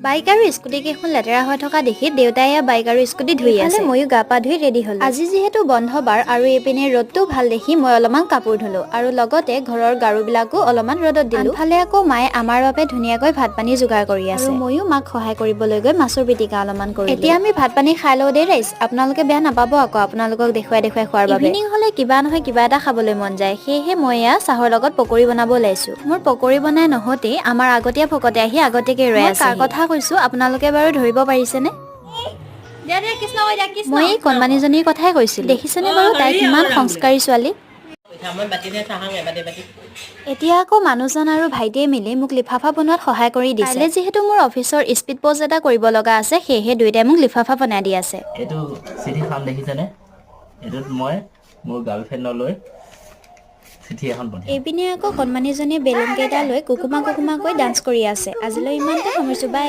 Bike আৰু scooty কেইখন লেতেৰা হৈ থকা দেখি দেউতাই বাইক আৰু স্কুটি ধুই আছে। ময়ো গা পা ধুই ৰেডি হ'লো। আজি যিহেতু বন্ধ বাৰ আৰু এইপিনে ৰ'দটো ভাল দেখি মই অলপমান কাপোৰ ধুলো আৰু লগতে ঘৰৰ গাৰুবিলাকো অলপমান ৰ'দত দিলো। আনফালে আকৌ মায়ে আমাৰ বাবে ধুনীয়াকৈ ভাত পানী যোগাৰ কৰি আছে আৰু ময়ো মাক সহায় কৰিবলৈ গৈ মাছৰ পিটিকা অলপমান কৰিলো। এতিয়া আমি ভাত পানী খাই লওঁ দেই ৰাইজ, আপোনালোকে বেয়া নাপাব আকৌ আপোনালোকক দেখুৱাই খোৱাৰ বাবে। ইভিনিং হ'লে কিবা নহয় কিবা এটা খাবলৈ মন যায়, সেয়েহে মই এয়া চাহৰ লগত পকৰি বনাব ওলাইছো। মোৰ পকৰি বনাই নহওঁতেই আমাৰ আগতীয়া ভকতে আহি আগতীয়াকে ৰৈ আছে। কাৰ কথা কৈছো আপোনালোকে বাৰু ধৰিব পাৰিছেনে? মই এই কণমানিজনীৰ কথাই কৈছিলো। দেখিছেনে বাৰু তাই কিমান সংস্কাৰী ছোৱালী। এতিয়া আকৌ মানুহজন আৰু ভাইটিয়ে মিলি মোক লিফাফা বনোৱাত সহায় কৰি দিছে। কাইলৈ যিহেতু মোৰ অফিচৰ স্পীড পোষ্ট এটা কৰিব লগা আছে, সেয়েহে দুইটাই মোক লিফাফা বনাই দি আছে। এইটো চিঠিখন দেখিছেনে? এইটোত মই মোৰ গাৰ্লফ্ৰেণ্ডলৈ চিঠি এখন পঠিয়াম। এইপিনে আকৌ কণমানিজনীয়ে বেলুন কেইটা লৈ কুকুমা কুকুমাকৈ ডান্স কৰি আছে। আজিলৈ ইমানতে সামৰিছো, বাই।